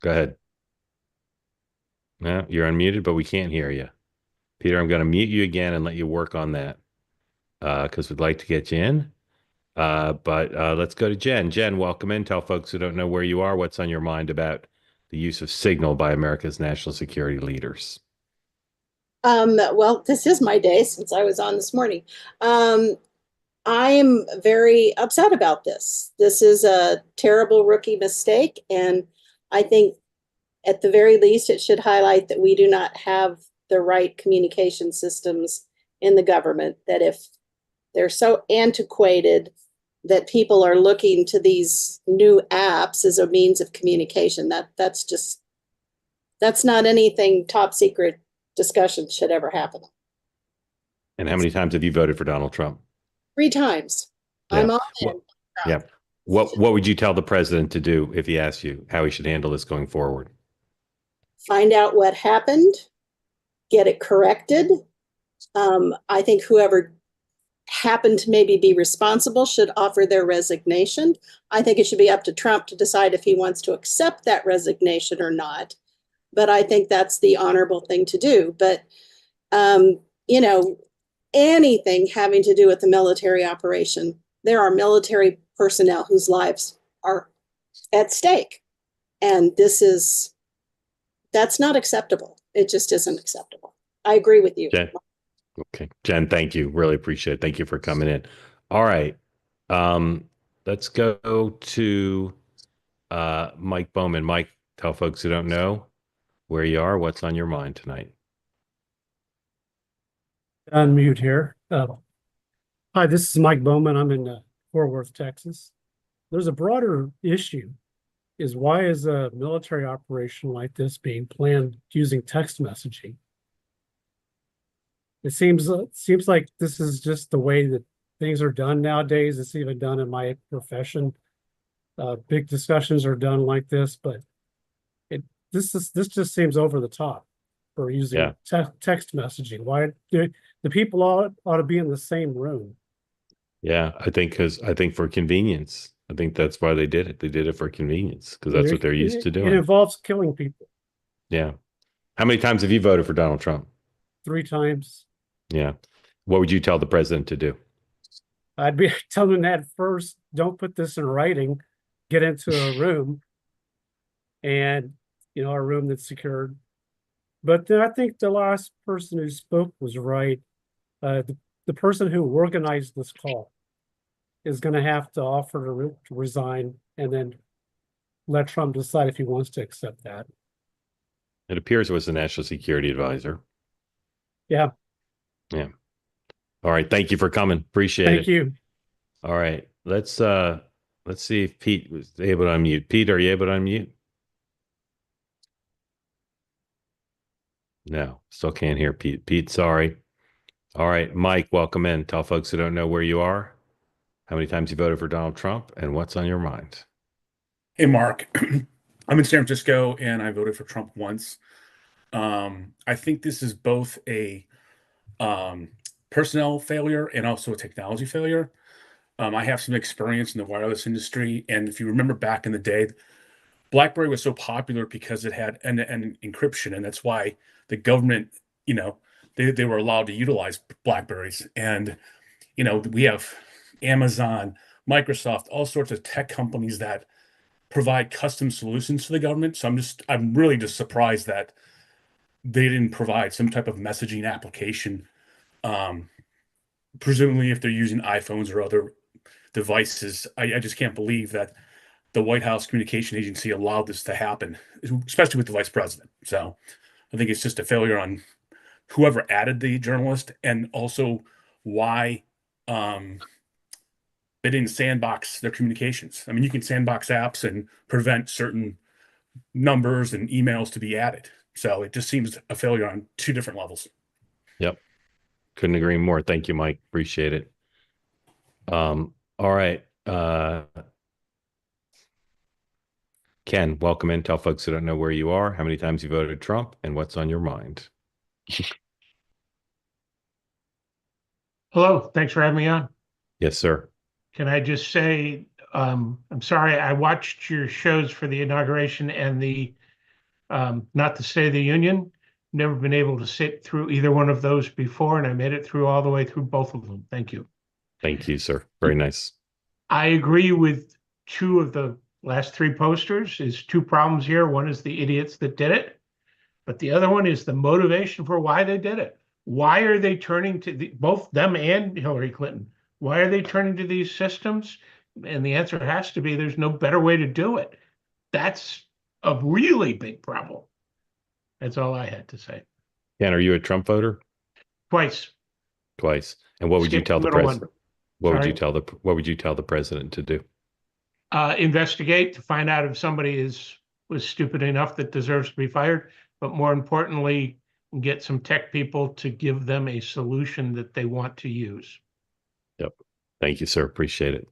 Go ahead. No, you're unmuted, but we can't hear you. Peter, I'm going to mute you again and let you work on that because we'd like to get you in. But let's go to Jen. Jen, welcome in. Tell folks who don't know where you are, what's on your mind about the use of Signal by America's national security leaders. Well, this is my day since I was on this morning. I'm very upset about this. This is a terrible rookie mistake, and I think at the very least it should highlight that we do not have the right communication systems in the government, that if they're so antiquated that people are looking to these new apps as a means of communication, that's not anything top secret discussion should ever happen. And how many times have you voted for Donald Trump? 3 times. Yeah. I'm all in. Yeah. What would you tell the president to do if he asked you how he should handle this going forward? Find out what happened, get it corrected. I think whoever happened to maybe be responsible should offer their resignation. I think it should be up to Trump to decide if he wants to accept that resignation or not. But I think that's the honorable thing to do. But, you know, anything having to do with the military operation, there are military personnel whose lives are at stake. And that's not acceptable. It just isn't acceptable. I agree with you. Jen, okay. Jen, thank you. Really appreciate it. Thank you for coming in. All right. Let's go to Mike Bowman. Mike, tell folks who don't know where you are, what's on your mind tonight. Unmute here. Hi, this is Mike Bowman. I'm in Fort Worth, Texas. There's a broader issue, is why is a military operation like this being planned using text messaging? It seems like this is just the way that things are done nowadays. It's even done in my profession. Big discussions are done like this, but this just seems over the top for using text messaging. Why the people ought to be in the same room? Yeah, I think for convenience. I think that's why they did it. They did it for convenience because that's what they're used to doing. It involves killing people. Yeah. How many times have you voted for Donald Trump? 3 times. Yeah. What would you tell the president to do? I'd be telling that first, don't put this in writing, get into a room and, a room that's secured. But then I think the last person who spoke was right. The person who organized this call is going to have to offer to resign and then let Trump decide if he wants to accept that. It appears it was the national security advisor. Yeah. Yeah. All right. Thank you for coming. Appreciate it. Thank you. All right. Let's see if Pete was able to unmute. Pete, are you able to unmute? No, still can't hear Pete. Pete, sorry. All right. Mike, welcome in. Tell folks who don't know where you are, how many times you voted for Donald Trump, and what's on your mind. Hey, Mark. I'm in San Francisco and I voted for Trump once. I think this is both a um, personnel failure and also a technology failure. I have some experience in the wireless industry, and if you remember back in the day, BlackBerry was so popular because it had end-to-end encryption, and that's why the government, you know, they were allowed to utilize BlackBerries. And we have Amazon, Microsoft, all sorts of tech companies that provide custom solutions to the government. So I'm really just surprised that they didn't provide some type of messaging application. Um, Presumably, if they're using iPhones or other devices, I just can't believe that the White House Communication Agency allowed this to happen, especially with the vice president. So I think it's just a failure on whoever added the journalist, and also why um, they didn't sandbox their communications. I mean, you can sandbox apps and prevent certain numbers and emails to be added. So it just seems a failure on two different levels. Yep. Couldn't agree more. Thank you, Mike. Appreciate it. All right. Ken, welcome in. Tell folks who don't know where you are, how many times you voted Trump, and what's on your mind. Hello, thanks for having me on. Yes, sir. Can I just say, I'm sorry, I watched your shows for the inauguration and the not the State of the Union. Never been able to sit through either one of those before, and I made it through all the way through both of them. Thank you. Thank you, sir. Very nice. I agree with two of the last three posters. Is two problems here. One is the idiots that did it, but the other one is the motivation for why they did it. Why are they turning to both them and Hillary Clinton? Why are they turning to these systems? And the answer has to be there's no better way to do it. That's a really big problem. That's all I had to say. Ken, are you a Trump voter? Twice. Twice. And what would you Skip tell the the middle one. president? What would Sorry. you tell the president to do? Investigate to find out if somebody was stupid enough that deserves to be fired, but more importantly, get some tech people to give them a solution that they want to use. Yep. Thank you, sir. Appreciate it.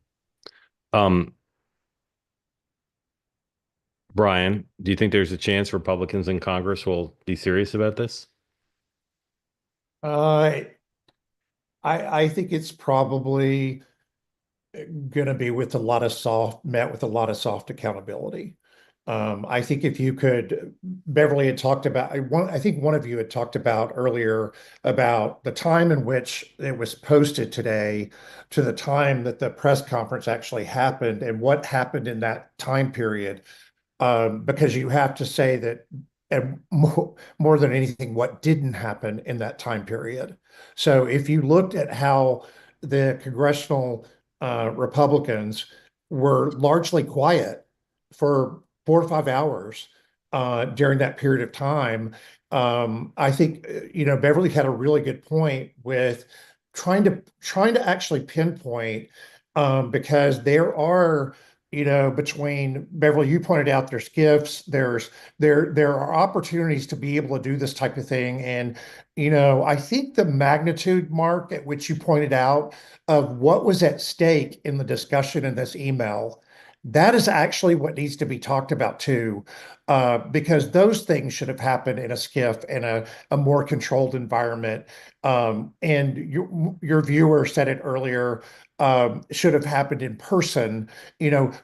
Brian, do you think there's a chance Republicans in Congress will be serious about this? I think it's probably going to be met with a lot of soft accountability. I think if you could, Beverly had talked about, I think one of you had talked about earlier about the time in which it was posted today to the time that the press conference actually happened and what happened in that time period. Because you have to say that, and more than anything, what didn't happen in that time period. So if you looked at how the congressional Republicans were largely quiet for 4 or 5 hours during that period of time, I think Beverly had a really good point with trying to actually pinpoint because there are between Beverly, you pointed out there's gifts, there are opportunities to be able to do this type of thing. And, I think the magnitude, Mark, at which you pointed out of what was at stake in the discussion in this email, that is actually what needs to be talked about too, because those things should have happened in a skiff and a more controlled environment. And your viewer said it earlier, should have happened in person,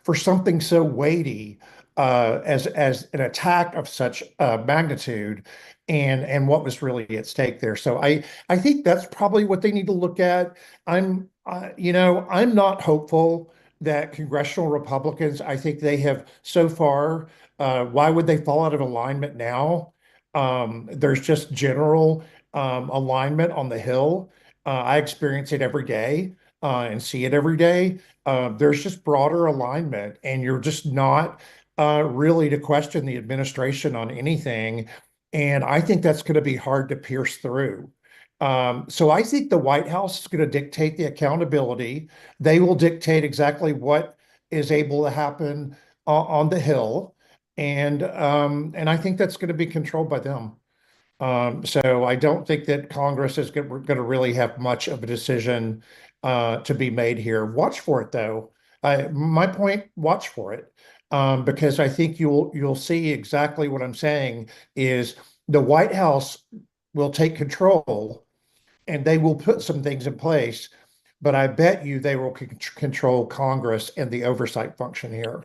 for something so weighty as an attack of such magnitude and what was really at stake there. So I think that's probably what they need to look at. I'm not hopeful that congressional Republicans, I think they have so far, why would they fall out of alignment now? There's just general alignment on the Hill. I experience it every day and see it every day. There's just broader alignment, and you're just not really to question the administration on anything. And I think that's going to be hard to pierce through. So I think the White House is going to dictate the accountability. They will dictate exactly what is able to happen on the Hill, and I think that's going to be controlled by them. So I don't think that Congress is going to really have much of a decision to be made here. Watch for it, though. My point, watch for it. because I think you'll see exactly what I'm saying is the White House will take control and they will put some things in place, but I bet you they will control Congress and the oversight function here.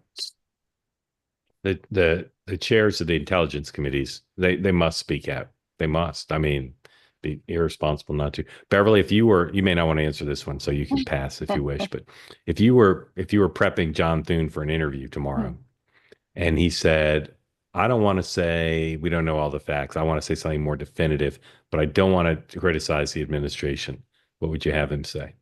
The chairs of the intelligence committees, they must speak out. They must. I mean, be irresponsible not to. Beverly, if you may not want to answer this one, so you can pass if you wish. But if you were prepping John Thune for an interview tomorrow, and he said, "I don't want to say we don't know all the facts. I want to say something more definitive, but I don't want to criticize the administration," what would you have him say?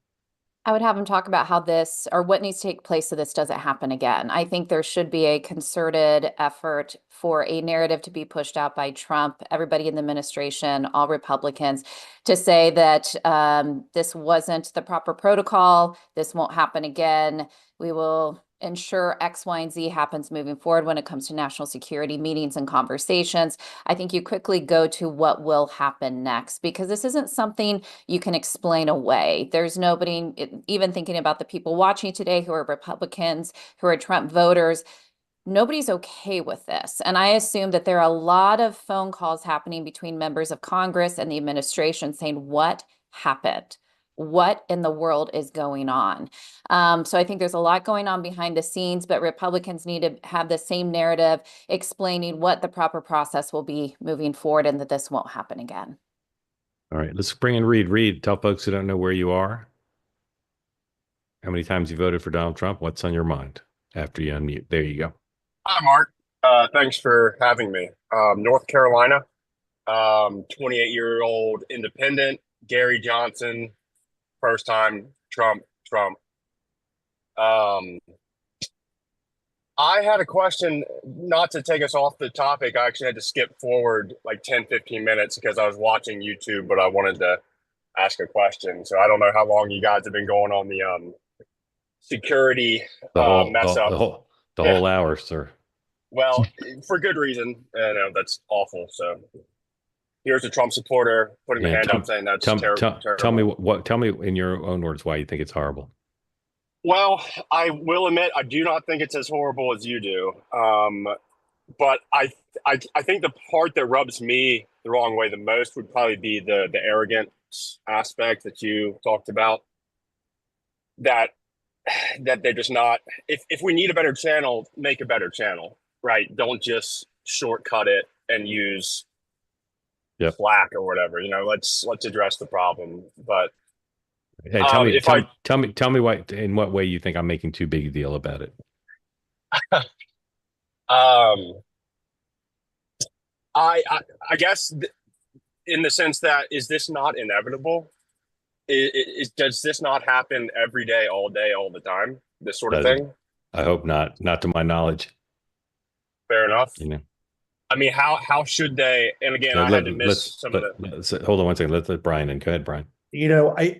I would have him talk about how this or what needs to take place so this doesn't happen again. I think there should be a concerted effort for a narrative to be pushed out by Trump, everybody in the administration, all Republicans, to say that this wasn't the proper protocol. This won't happen again. We will ensure X, Y, and Z happens moving forward when it comes to national security meetings and conversations. I think you quickly go to what will happen next, because this isn't something you can explain away. There's nobody, even thinking about the people watching today who are Republicans, who are Trump voters, nobody's okay with this. And I assume that there are a lot of phone calls happening between members of Congress and the administration saying, what happened? What in the world is going on? So I think there's a lot going on behind the scenes, but Republicans need to have the same narrative explaining what the proper process will be moving forward and that this won't happen again. All right, let's bring in Reed. Reed, tell folks who don't know where you are, how many times you voted for Donald Trump, what's on your mind after you unmute. There you go. Hi, Mark. Thanks for having me. North Carolina, 28-year-old independent, Gary Johnson, first time Trump. I had a question, not to take us off the topic. I actually had to skip forward like 10, 15 minutes because I was watching YouTube, but I wanted to ask a question. So I don't know how long you guys have been going on the security mess up. The whole hour, sir. Well, for good reason. That's awful. So here's a Trump supporter putting the hand up saying that's terrible. Tell me in your own words why you think it's horrible. Well, I will admit I do not think it's as horrible as you do. But I think the part that rubs me the wrong way the most would probably be the arrogance aspect that you talked about. That they're just not. If we need a better channel, make a better channel, right? Don't just shortcut it and use Slack or whatever. Let's address the problem. But hey, tell me why, in what way you think I'm making too big a deal about it. I guess in the sense that, is this not inevitable? Does this not happen every day, all the time? This sort of thing? I hope not. Not to my knowledge. Fair enough. I mean, how should they? And again, I had to miss some of the. Hold on one second. Let Brian in. Go ahead, Brian.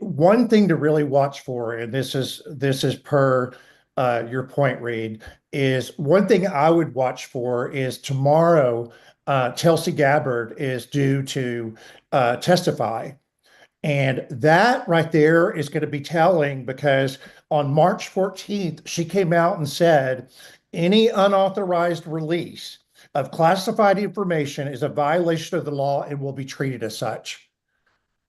One thing to really watch for, and this is per your point, Reed, is one thing I would watch for is tomorrow, Tulsi Gabbard is due to testify. And that right there is going to be telling, because on March 14th, she came out and said, any unauthorized release of classified information is a violation of the law and will be treated as such.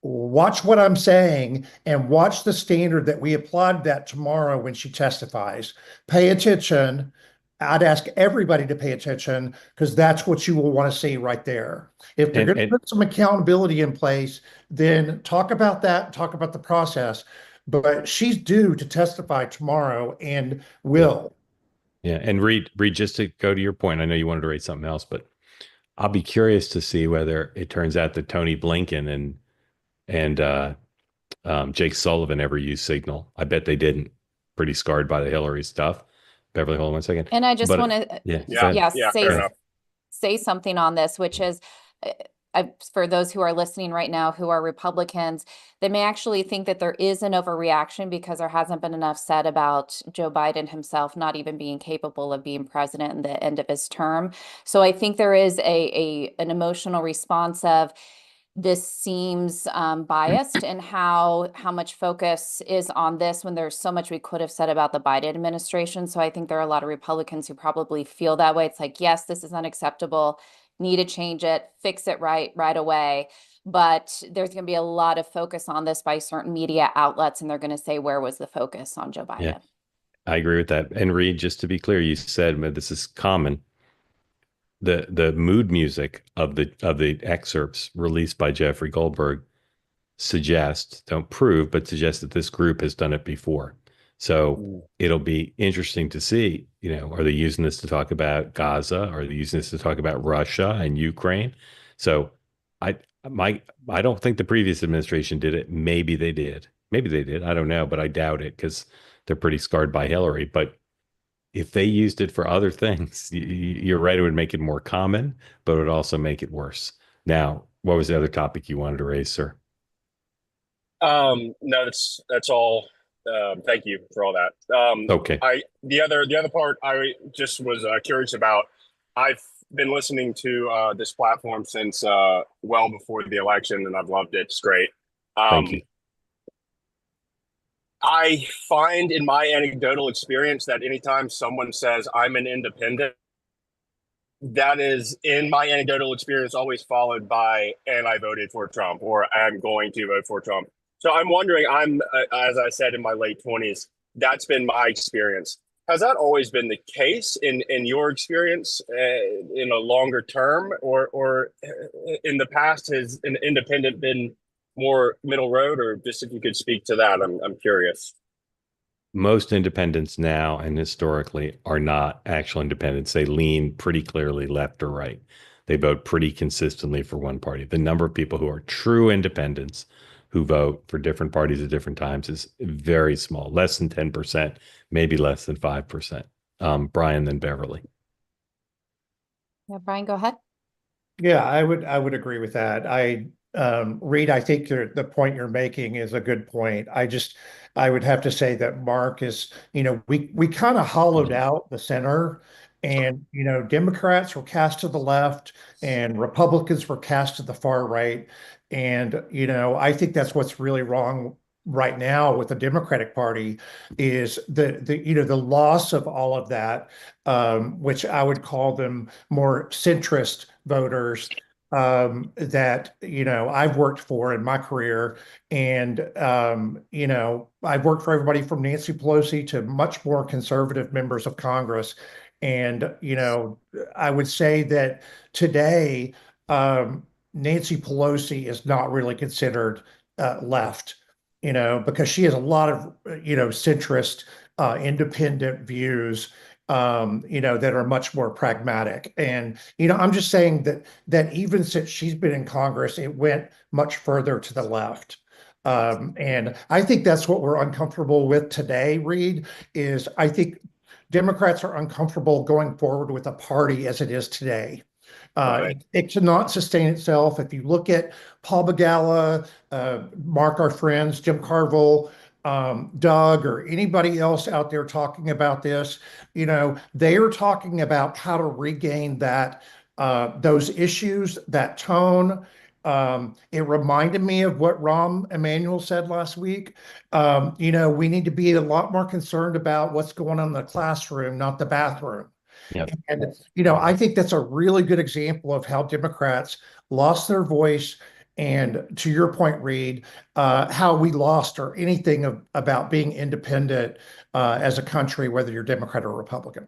Watch what I'm saying and watch the standard that we applied that tomorrow when she testifies. Pay attention. I'd ask everybody to pay attention, because that's what you will want to see right there. If they're going to put some accountability in place, then talk about that, talk about the process. But she's due to testify tomorrow and will. Yeah. And Reed, just to go to your point, I know you wanted to raise something else, but I'll be curious to see whether it turns out that Tony Blinken and Jake Sullivan ever used Signal. I bet they didn't. Pretty scarred by the Hillary stuff. Beverly, hold on one second. And I just want to say something on this, which is for those who are listening right now who are Republicans, they may actually think that there is an overreaction because there hasn't been enough said about Joe Biden himself not even being capable of being president in the end of his term. So I think there is an emotional response of, this seems biased, and how much focus is on this when there's so much we could have said about the Biden administration. So I think there are a lot of Republicans who probably feel that way. It's like, yes, this is unacceptable, need to change it, fix it right away. But there's going to be a lot of focus on this by certain media outlets, and they're going to say, where was the focus on Joe Biden? Yeah, I agree with that. And Reed, just to be clear, you said this is common. The mood music of the excerpts released by Jeffrey Goldberg don't prove, but suggest that this group has done it before. So it'll be interesting to see, are they using this to talk about Gaza? Are they using this to talk about Russia and Ukraine? So I don't think the previous administration did it. Maybe they did. I don't know, but I doubt it because they're pretty scarred by Hillary. But if they used it for other things, you're right, it would make it more common, but it would also make it worse. Now, what was the other topic you wanted to raise, sir? No, that's all. Thank you for all that. Okay. The other part I just was curious about. I've been listening to this platform since well before the election, and I've loved it. It's great. Thank you. I find in my anecdotal experience that anytime someone says I'm an independent, that is, in my anecdotal experience, always followed by, and I voted for Trump, or I'm going to vote for Trump. So I'm wondering, as I said, in my late 20s, that's been my experience. Has that always been the case in your experience in a longer term, or in the past, has an independent been more middle road? Or just if you could speak to that, I'm curious. Most independents now and historically are not actual independents. They lean pretty clearly left or right. They vote pretty consistently for one party. The number of people who are true independents who vote for different parties at different times is very small, less than 10%, maybe less than 5%. Brian, then Beverly. Yeah, Brian, go ahead. Yeah, I would agree with that. Reed, I think the point you're making is a good point. I would have to say that Mark is, we kind of hollowed out the center, and, Democrats were cast to the left and Republicans were cast to the far right. And, I think that's what's really wrong right now with the Democratic Party is the loss of all of that, which I would call them more centrist voters that, I've worked for in my career. And, I've worked for everybody from Nancy Pelosi to much more conservative members of Congress. And, I would say that today, Nancy Pelosi is not really considered left, because she has a lot of, centrist, independent views, that are much more pragmatic. And, I'm just saying that even since she's been in Congress, it went much further to the left. And I think that's what we're uncomfortable with today, Reed, is I think Democrats are uncomfortable going forward with a party as it is today. It cannot sustain itself. If you look at Paul Begala, Mark, our friends, Jim Carville, Doug, or anybody else out there talking about this, they are talking about how to regain that, those issues, that tone. It reminded me of what Rahm Emanuel said last week. We need to be a lot more concerned about what's going on in the classroom, not the bathroom. Yep. And, I think that's a really good example of how Democrats lost their voice. And to your point, Reed, how we lost or anything about being independent as a country, whether you're Democrat or Republican.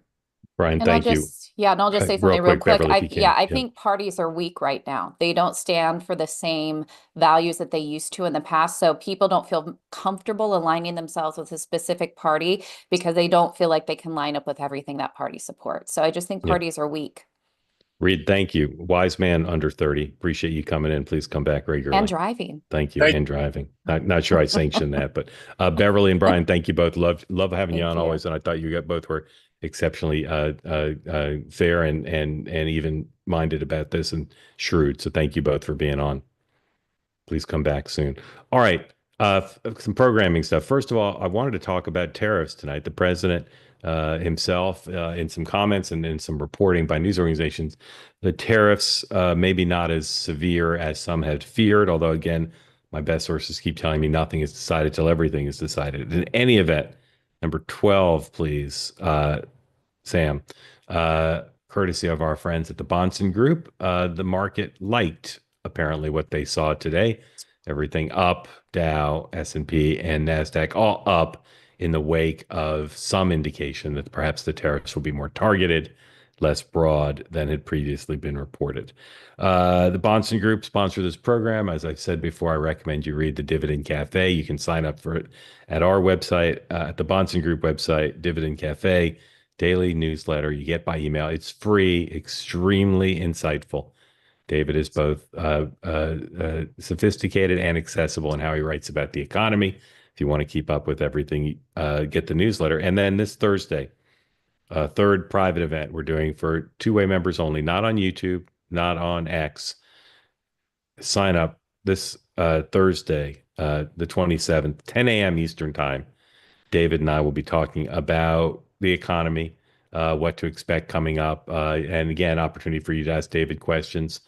Brian, thank you. Yeah, and I'll just say something real quick. Beverly, I think parties are weak right now. They don't stand for the same values that they used to in the past. So people don't feel comfortable aligning themselves with a specific party because they don't feel like they can line up with everything that party supports. So I just think parties are weak. Reed, thank you. Wise man under 30. Appreciate you coming in. Please come back regularly. And driving. Thank you. And driving. Not sure I sanction that, but Beverly and Brian, thank you both. Love having you on always. And I thought you both were exceptionally fair and even minded about this and shrewd. So thank you both for being on. Please come back soon. All right. Some programming stuff. First of all, I wanted to talk about tariffs tonight. The president himself in some comments and in some reporting by news organizations. The tariffs maybe not as severe as some had feared, although again, my best sources keep telling me nothing is decided till everything is decided. In any event, number 12, please, Sam. Courtesy of our friends at the Bonson Group, the market liked apparently what they saw today. Everything up, Dow, S&P, and NASDAQ all up in the wake of some indication that perhaps the tariffs will be more targeted, less broad than had previously been reported. The Bonson Group sponsor this program. As I've said before, I recommend you read the Dividend Cafe. You can sign up for it at our website, at the Bonson Group website, Dividend Cafe, daily newsletter you get by email. It's free, extremely insightful. David is both sophisticated and accessible in how he writes about the economy. If you want to keep up with everything, get the newsletter. And then this Thursday, a third private event we're doing for two-way members only, not on YouTube, not on X. Sign up this Thursday, the 27th, 10 a.m. Eastern Time. David and I will be talking about the economy, what to expect coming up, and again, opportunity for you to ask David questions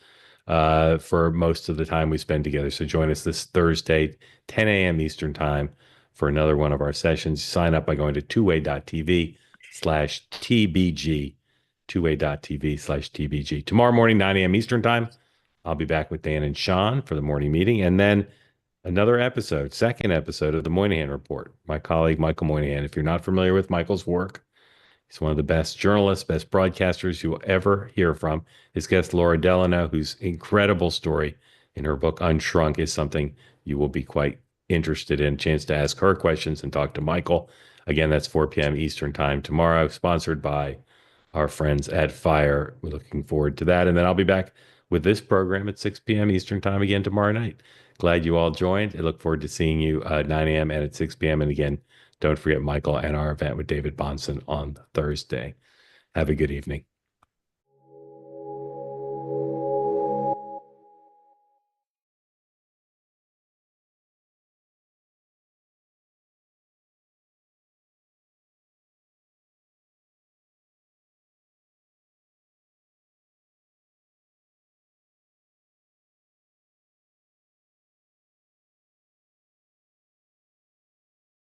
for most of the time we spend together. So join us this Thursday, 10 a.m. Eastern Time for another one of our sessions. Sign up by going to twoway.tv/TBG, twoway.tv/TBG. Tomorrow morning, 9 a.m. Eastern Time, I'll be back with Dan and Sean for the morning meeting. And then another episode, second episode of the Moynihan Report. My colleague, Michael Moynihan. If you're not familiar with Michael's work, he's one of the best journalists, best broadcasters you will ever hear from. His guest, Laura Delano, whose incredible story in her book, Unshrunk, is something you will be quite interested in. Chance to ask her questions and talk to Michael. Again, that's 4 p.m. Eastern Time tomorrow, sponsored by our friends at Fire. We're looking forward to that. And then I'll be back with this program at 6 p.m. Eastern Time again tomorrow night. Glad you all joined. I look forward to seeing you at 9 a.m. and at 6 p.m. And again, don't forget Michael and our event with David Bonson on Thursday. Have a good evening.